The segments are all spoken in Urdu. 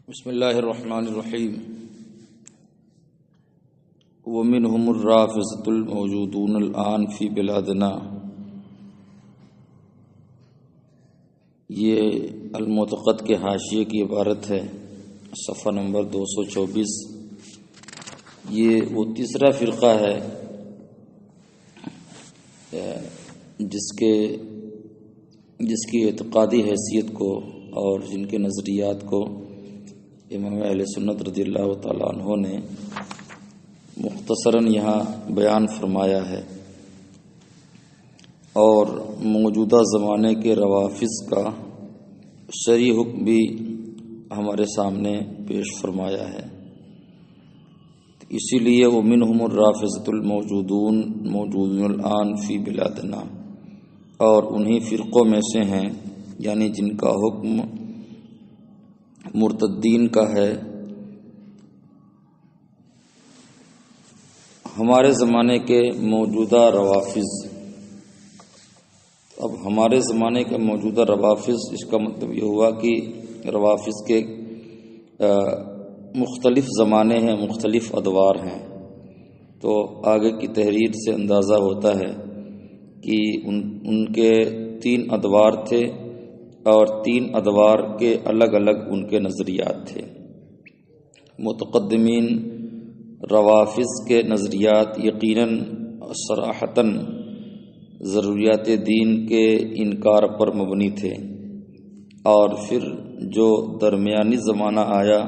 بسم اللہ الرحمن الرحیم ومنهم الرافضة الموجودون الآن فی بلادنا۔ یہ المعتقد کے حاشیے کی عبارت ہے، صفحہ نمبر 224۔ یہ وہ تیسرا فرقہ ہے جس کی اعتقادی حیثیت کو اور جن کے نظریات کو امام اہل سنت رضی اللہ تعالیٰ عنہ نے مختصراً یہاں بیان فرمایا ہے، اور موجودہ زمانے کے روافض کا شرعی حکم بھی ہمارے سامنے پیش فرمایا ہے۔ اسی لیے ومنہم الرافضۃ الموجودون الآن فی بلادنا، اور انہی فرقوں میں سے ہیں یعنی جن کا حکم مرتدین کا ہے ہمارے زمانے کے موجودہ روافض۔ اب ہمارے زمانے کے موجودہ روافض، اس کا مطلب یہ ہوا کہ روافض کے مختلف زمانے ہیں، مختلف ادوار ہیں۔ تو آگے کی تحریر سے اندازہ ہوتا ہے کہ ان کے 3 ادوار تھے، اور 3 ادوار کے الگ الگ ان کے نظریات تھے۔ متقدمین روافض کے نظریات یقیناً صراحتاً ضروریات دین کے انکار پر مبنی تھے، اور پھر جو درمیانی زمانہ آیا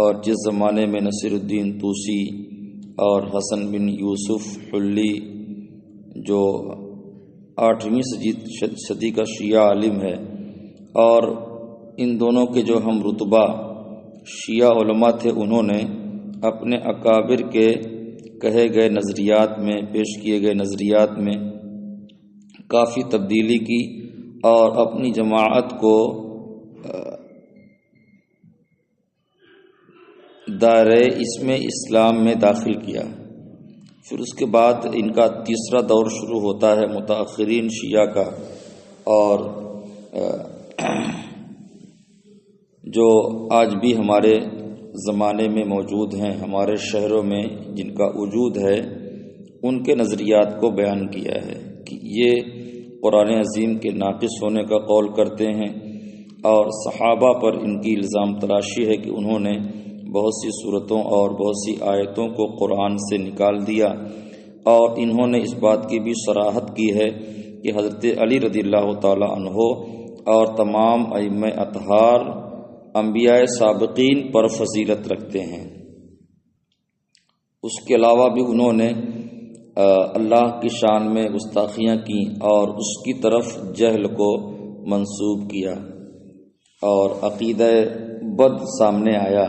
اور جس زمانے میں نصیر الدین طوسی اور حسن بن یوسف حلی، جو 8ویں صدی کا شیعہ عالم ہے، اور ان دونوں کے جو ہم رتبہ شیعہ علماء تھے، انہوں نے اپنے اکابر کے کہے گئے نظریات میں، پیش کیے گئے نظریات میں کافی تبدیلی کی، اور اپنی جماعت کو دائرۂ اسم اسلام میں داخل کیا۔ پھر اس کے بعد ان کا تیسرا دور شروع ہوتا ہے متأخرین شیعہ کا، اور جو آج بھی ہمارے زمانے میں موجود ہیں، ہمارے شہروں میں جن کا وجود ہے، ان کے نظریات کو بیان کیا ہے کہ یہ قرآن عظیم کے ناقص ہونے کا قول کرتے ہیں، اور صحابہ پر ان کی الزام تراشی ہے کہ انہوں نے بہت سی صورتوں اور بہت سی آیتوں کو قرآن سے نکال دیا، اور انہوں نے اس بات کی بھی صراحت کی ہے کہ حضرت علی رضی اللہ تعالی عنہ اور تمام ائمہ اطہار انبیاء سابقین پر فضیلت رکھتے ہیں۔ اس کے علاوہ بھی انہوں نے اللہ کی شان میں گستاخیاں کیں اور اس کی طرف جہل کو منسوب کیا، اور عقیدہ بد سامنے آیا۔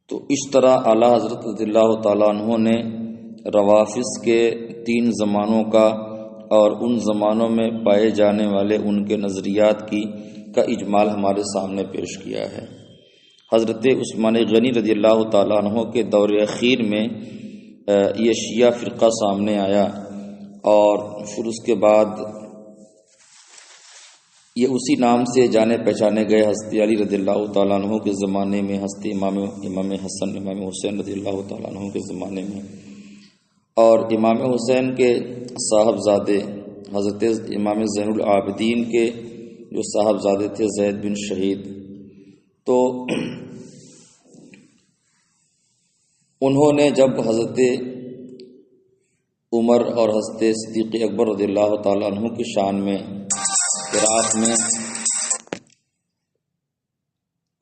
تو اس طرح اعلیٰ حضرت رضی اللہ تعالیٰ عنہ نے روافض کے 3 زمانوں کا اور ان زمانوں میں پائے جانے والے ان کے نظریات کا اجمال ہمارے سامنے پیش کیا ہے۔ حضرت عثمان غنی رضی اللہ تعالیٰ عنہ کے دور اخیر میں یہ شیعہ فرقہ سامنے آیا، اور پھر اس کے بعد یہ اسی نام سے جانے پہچانے گئے۔ حضرت علی رضی اللہ تعالیٰ عنہ کے زمانے میں، حضرت امام حسن امام حسین رضی اللہ تعالیٰ عنہ کے زمانے میں، اور امام حسین کے صاحبزادے حضرت امام زین العابدین کے جو صاحبزادے تھے زید بن شہید، تو انہوں نے جب حضرت عمر اور حضرت صدیق اکبر رضی اللہ تعالیٰ عنہ کی شان میں عراق میں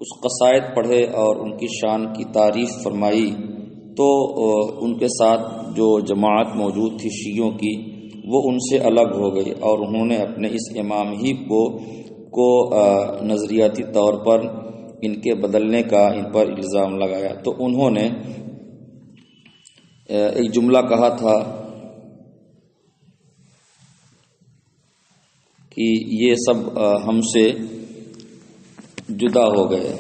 کچھ قصائد پڑھے اور ان کی شان کی تعریف فرمائی، تو ان کے ساتھ جو جماعت موجود تھی شیعوں کی، وہ ان سے الگ ہو گئی، اور انہوں نے اپنے اس امام ہی کو نظریاتی طور پر ان کے بدلنے کا ان پر الزام لگایا۔ تو انہوں نے ایک جملہ کہا تھا کہ یہ سب ہم سے جدا ہو گئے۔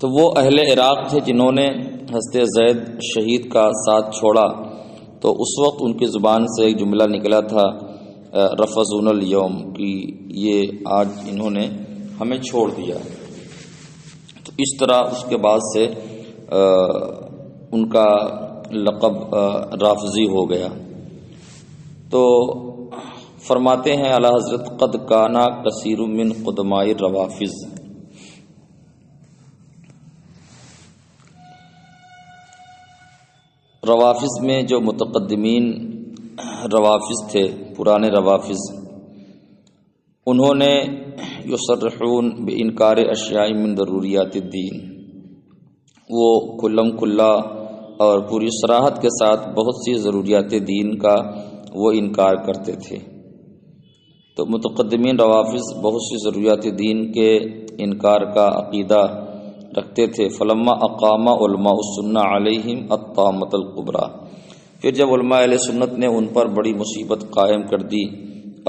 تو وہ اہل عراق تھے جنہوں نے حضرت زید شہید کا ساتھ چھوڑا، تو اس وقت ان کی زبان سے ایک جملہ نکلا تھا رفضون الیوم، کہ یہ آج انہوں نے ہمیں چھوڑ دیا۔ تو اس طرح اس کے بعد سے ان کا لقب رافضی ہو گیا۔ تو فرماتے ہیں اعلیٰ حضرت قد کانا کثیر من قدماء روافض، روافض میں جو متقدمین روافض تھے، پرانے روافض، انہوں نے یصرحون بانکار اشیاء من ضروریات الدین، وہ کھلم کھلا اور پوری صراحت کے ساتھ بہت سی ضروریات دین کا وہ انکار کرتے تھے۔ تو متقدمین روافض بہت سی ضروریات دین کے انکار کا عقیدہ رکھتے تھے۔ فلما اقام علماء السنہ علیہم الطامۃ الکبریٰ، پھر جب علماء اہل سنت نے ان پر بڑی مصیبت قائم کر دی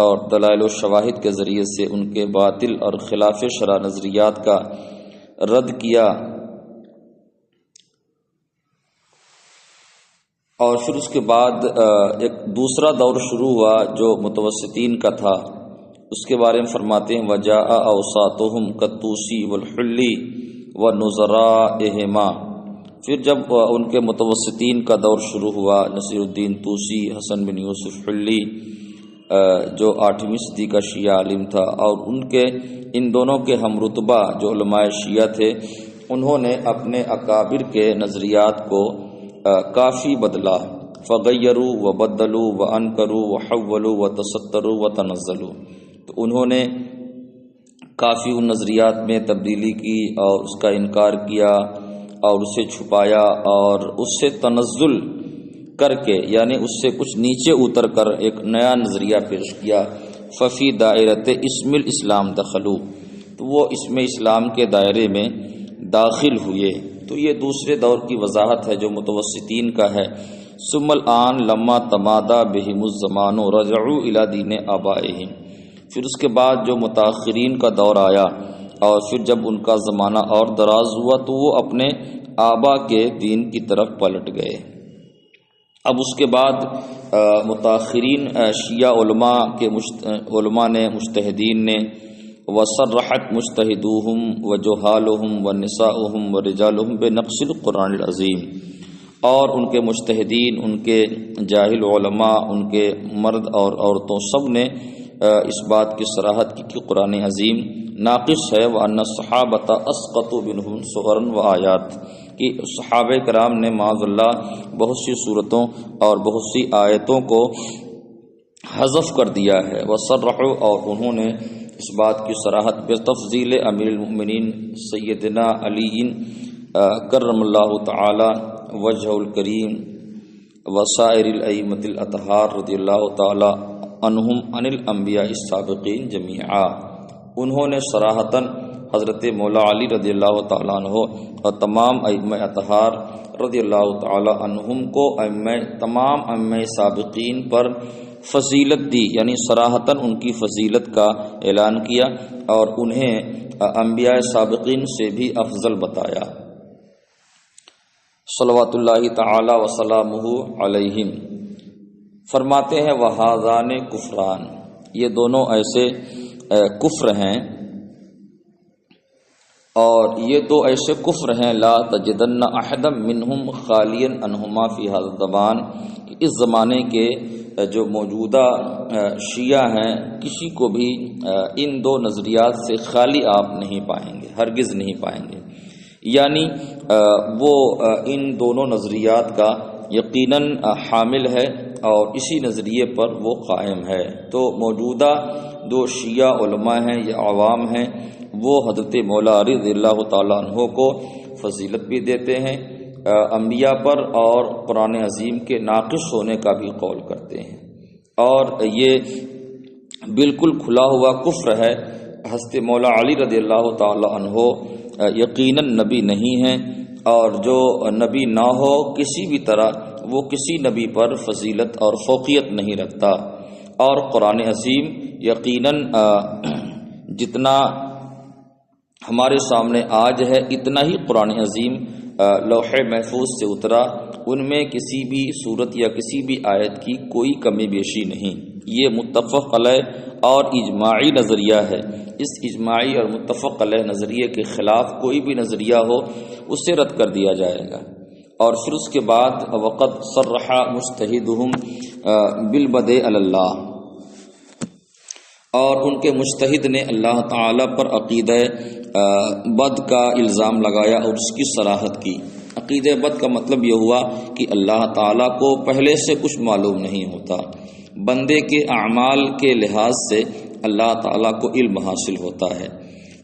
اور دلائل و شواہد کے ذریعے سے ان کے باطل اور خلاف شرع نظریات کا رد کیا، اور پھر اس کے بعد ایک دوسرا دور شروع ہوا جو متوسطین کا تھا، اس کے بارے میں فرماتے ہیں وجاء اوساطہم کالطوسی والحلی ونظرائہما، پھر جب ان کے متوسطین کا دور شروع ہوا، نصیر الدین طوسی، حسن بن یوسف حلی جو 8ویں صدی کا شیعہ عالم تھا، اور ان دونوں کے ہم رتبہ جو علماء شیعہ تھے، انہوں نے اپنے اکابر کے نظریات کو کافی بدلا، فغیروا وبدلوا وانکروا وحولوا وتستروا وتنزلوا، تو انہوں نے کافی ان نظریات میں تبدیلی کی اور اس کا انکار کیا اور اسے چھپایا اور اس سے تنزل کر کے، یعنی اس سے کچھ نیچے اتر کر ایک نیا نظریہ پیش کیا۔ ففی دائرۃ اسم الاسلام دخلوا، تو وہ اسم اسلام کے دائرے میں داخل ہوئے۔ تو یہ دوسرے دور کی وضاحت ہے جو متوسطین کا ہے۔ ثم الآن لما تمادى بهم الزمان رجعوا الى دین آبائهم، پھر اس کے بعد جو متاخرین کا دور آیا اور پھر جب ان کا زمانہ اور دراز ہوا تو وہ اپنے آبا کے دین کی طرف پلٹ گئے۔ اب اس کے بعد متاخرین شیعہ علماء نے مجتہدین نے وصرحت مجتہدوہم وجہالہم ونساؤہم ورجالہم بنقص القرآن العظیم، اور ان کے مجتہدین، ان کے جاہل علماء، ان کے مرد اور عورتوں سب نے اس بات کی صراحت کی کہ قرآن عظیم ناقص ہے، وَأَنَّ الصَّحَابَةَ أَسْقَطُوا مِنْهُ سُوَرًا وَآيَاتٍ، کہ صحابہ کرام نے معاذ اللہ بہت سی صورتوں اور بہت سی آیتوں کو حذف کر دیا ہے۔ وصرحوا، اور انہوں نے اس بات کی صراحت بتفضیل امیر المؤمنین سیدنا علی کرم اللہ تعالی وجہ الکریم وسائر الائمۃ الاطہار رضی اللہ تعالی عنہم عن الانبیاء السابقین جمیعا، انہوں نے صراحتاً حضرت مولا علی رضی اللہ تعالیٰ عنہ اور تمام ائمہ اطہار رضی اللہ تعالی عنہم کو تمام ائمہ سابقین پر فضیلت دی، یعنی صراحتاً ان کی فضیلت کا اعلان کیا اور انہیں انبیاء سابقین سے بھی افضل بتایا، صلوات اللہ تعالی وسلامہ علیہم۔ فرماتے ہیں وہذان کفران، یہ دونوں ایسے کفر ہیں اور یہ دو ایسے کفر ہیں لا تجدن احدا منہم خالیا عنہما فی ھذا الزمان، اس زمانے کے جو موجودہ شیعہ ہیں کسی کو بھی ان دو نظریات سے خالی آپ نہیں پائیں گے، ہرگز نہیں پائیں گے، یعنی وہ ان دونوں نظریات کا یقیناً حامل ہے اور اسی نظریے پر وہ قائم ہے۔ تو موجودہ دو شیعہ علماء ہیں یا عوام ہیں، وہ حضرت مولا علی رضی اللہ تعالیٰ عنہ کو فضیلت بھی دیتے ہیں انبیاء پر اور قرآن عظیم کے ناقص ہونے کا بھی قول کرتے ہیں، اور یہ بالکل کھلا ہوا کفر ہے۔ حضرت مولا علی رضی اللہ تعالی عنہ یقیناً نبی نہیں ہیں، اور جو نبی نہ ہو کسی بھی طرح وہ کسی نبی پر فضیلت اور فوقیت نہیں رکھتا، اور قرآن عظیم یقیناً جتنا ہمارے سامنے آج ہے، اتنا ہی قرآن عظیم لوح محفوظ سے اترا، ان میں کسی بھی صورت یا کسی بھی آیت کی کوئی کمی بیشی نہیں۔ یہ متفق علیہ اور اجماعی نظریہ ہے۔ اس اجماعی اور متفق علیہ نظریے کے خلاف کوئی بھی نظریہ ہو اسے رد کر دیا جائے گا۔ اور پھر اس کے بعد وقت صرح مجتہدہم بالبدء علی اللہ، اور ان کے مجتہد نے اللہ تعالی پر عقیدہ بد کا الزام لگایا اور اس کی صراحت کی۔ عقیدہ بد کا مطلب یہ ہوا کہ اللہ تعالیٰ کو پہلے سے کچھ معلوم نہیں ہوتا، بندے کے اعمال کے لحاظ سے اللہ تعالیٰ کو علم حاصل ہوتا ہے۔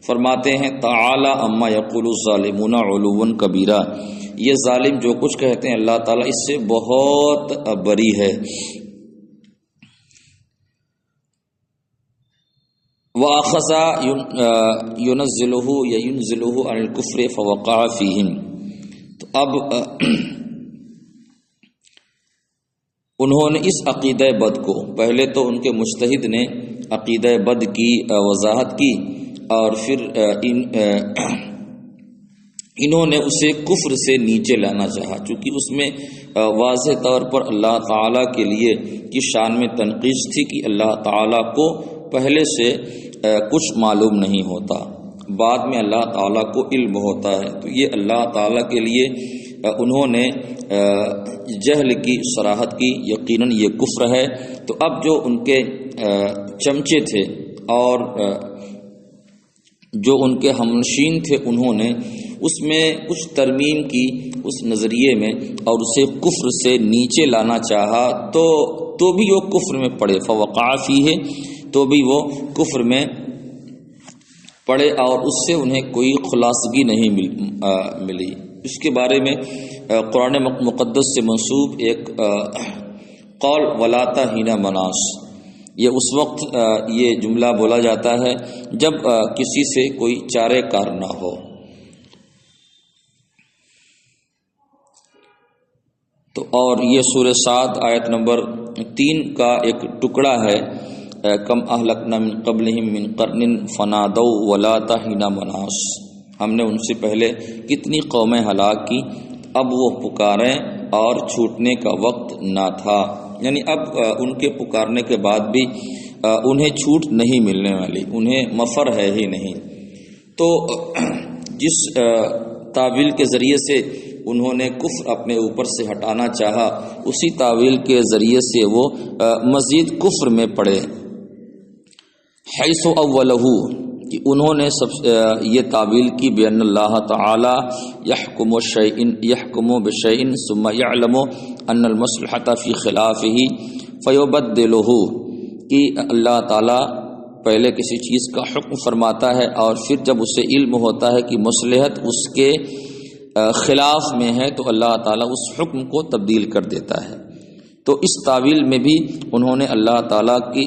فرماتے ہیں تعالی اما یقول الظالمون علوا کبیرہ، یہ ظالم جو کچھ کہتے ہیں اللہ تعالیٰ اس سے بہت بری ہے۔ وَأَخَذَ يُنَزِّلُهُ يَنزِلُهُ عَنِ الْكُفْرِ فَوَقَعَ فِيهِمْ۔ تو اب انہوں نے اس عقیدہ بد کو، پہلے تو ان کے مجتہد نے عقیدہ بد کی وضاحت کی، اور پھر انہوں نے اسے کفر سے نیچے لانا چاہا، چونکہ اس میں واضح طور پر اللہ تعالیٰ کے لیے کی شان میں تنقیص تھی کہ اللہ تعالیٰ کو پہلے سے کچھ معلوم نہیں ہوتا، بعد میں اللہ تعالیٰ کو علم ہوتا ہے۔ تو یہ اللہ تعالیٰ کے لیے انہوں نے جہل کی صراحت کی، یقیناً یہ کفر ہے۔ تو اب جو ان کے چمچے تھے اور جو ان کے ہمنشین تھے، انہوں نے اس میں کچھ ترمیم کی اس نظریے میں اور اسے کفر سے نیچے لانا چاہا، تو بھی وہ کفر میں پڑے، فوقع فیہ، تو بھی وہ کفر میں پڑے اور اس سے انہیں کوئی خلاصگی نہیں ملی۔ اس کے بارے میں قرآن مقدس سے منسوب ایک قول ولاتا ہینا مناس، یہ اس وقت یہ جملہ بولا جاتا ہے جب کسی سے کوئی چارے کار نہ ہو۔ تو اور یہ سورہ صاد آیت نمبر 3 کا ایک ٹکڑا ہے، کم اہلکنا من قبلہم من قرن فنادوا ولاتا ہینا مناس، ہم نے ان سے پہلے کتنی قومیں ہلاک کی، اب وہ پکاریں اور چھوٹنے کا وقت نہ تھا، یعنی اب ان کے پکارنے کے بعد بھی انہیں چھوٹ نہیں ملنے والی، انہیں مفر ہے ہی نہیں۔ تو جس تعویل کے ذریعے سے انہوں نے کفر اپنے اوپر سے ہٹانا چاہا، اسی تعویل کے ذریعے سے وہ مزید کفر میں پڑے۔ حیث اولہ، کہ انہوں نے یہ تعویل کی بأن اللہ تعالی یحکم بشیء ثم یعلم ان المصلحۃ فی خلافہ فیبدلہ، کہ اللہ تعالی پہلے کسی چیز کا حکم فرماتا ہے اور پھر جب اسے علم ہوتا ہے کہ مصلحت اس کے خلاف میں ہے تو اللہ تعالیٰ اس حکم کو تبدیل کر دیتا ہے۔ تو اس تعویل میں بھی انہوں نے اللہ تعالیٰ کی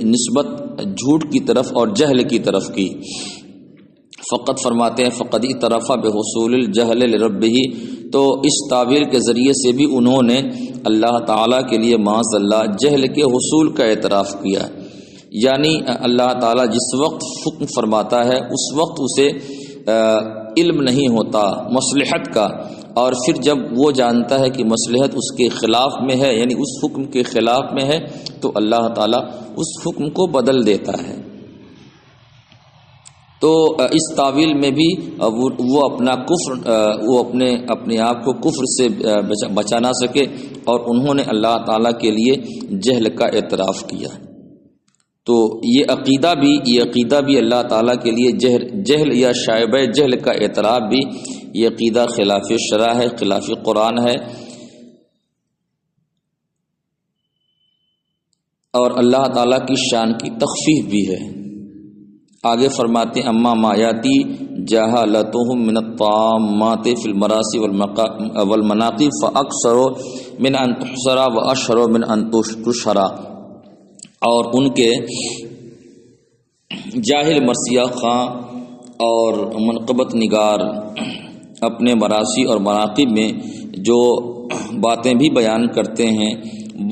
نسبت جھوٹ کی طرف اور جہل کی طرف کی۔ فقط فرماتے ہیں فقد اعترف بحصول الجہل لربہ، تو اس تعویل کے ذریعے سے بھی انہوں نے اللہ تعالیٰ کے لیے معاذ اللہ جہل کے حصول کا اعتراف کیا، یعنی اللہ تعالیٰ جس وقت حکم فرماتا ہے اس وقت اسے علم نہیں ہوتا مصلحت کا، اور پھر جب وہ جانتا ہے کہ مصلحت اس کے خلاف میں ہے، یعنی اس حکم کے خلاف میں ہے، تو اللہ تعالیٰ اس حکم کو بدل دیتا ہے۔ تو اس تعویل میں بھی وہ اپنا کفر، وہ اپنے آپ کو کفر سے بچا نہ سکے، اور انہوں نے اللہ تعالیٰ کے لیے جہل کا اعتراف کیا۔ تو یہ عقیدہ بھی اللہ تعالیٰ کے لیے جہل یا شائبہ جہل کا اعتراف بھی، یہ عقیدہ خلاف شرع ہے، خلاف قرآن ہے، اور اللہ تعالیٰ کی شان کی تخفیف بھی ہے۔ آگے فرماتے ہیں اما ما یاتی جہالتہم من الطامات فی المراسی والمناقب فاکثر من ان تحصر واشہر من ان تشہر، اور ان کے جاہل مرثیہ خواں اور منقبت نگار اپنے مراسی اور مناقب میں جو باتیں بھی بیان کرتے ہیں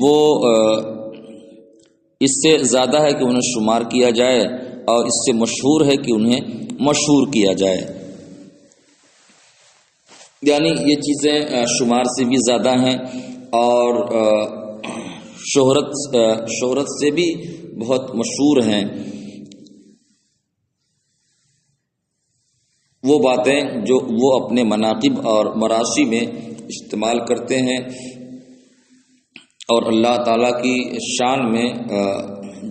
وہ اس سے زیادہ ہے کہ انہیں شمار کیا جائے، اور اس سے مشہور ہے کہ انہیں مشہور کیا جائے، یعنی یہ چیزیں شمار سے بھی زیادہ ہیں اور شہرت سے بھی بہت مشہور ہیں۔ وہ باتیں جو وہ اپنے مناقب اور مراثی میں استعمال کرتے ہیں اور اللہ تعالیٰ کی شان میں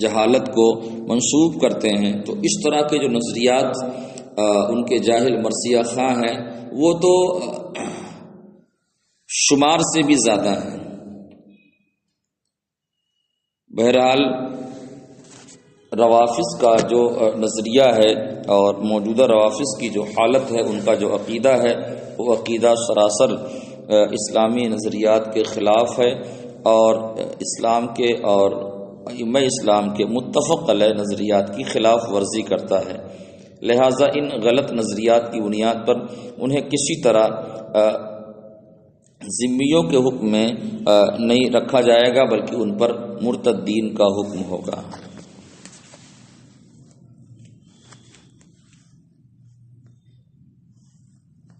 جہالت کو منسوب کرتے ہیں، تو اس طرح کے جو نظریات ان کے جاہل مرثیہ خواہ ہیں وہ تو شمار سے بھی زیادہ ہیں۔ بہرحال روافض کا جو نظریہ ہے اور موجودہ روافض کی جو حالت ہے، ان کا جو عقیدہ ہے وہ عقیدہ سراسر اسلامی نظریات کے خلاف ہے اور اسلام کے اور ائمہ اسلام کے متفق علیہ نظریات کی خلاف ورزی کرتا ہے۔ لہٰذا ان غلط نظریات کی بنیاد پر انہیں کسی طرح ذمیوں کے حکم میں نہیں رکھا جائے گا، بلکہ ان پر مرتدین کا حکم ہوگا۔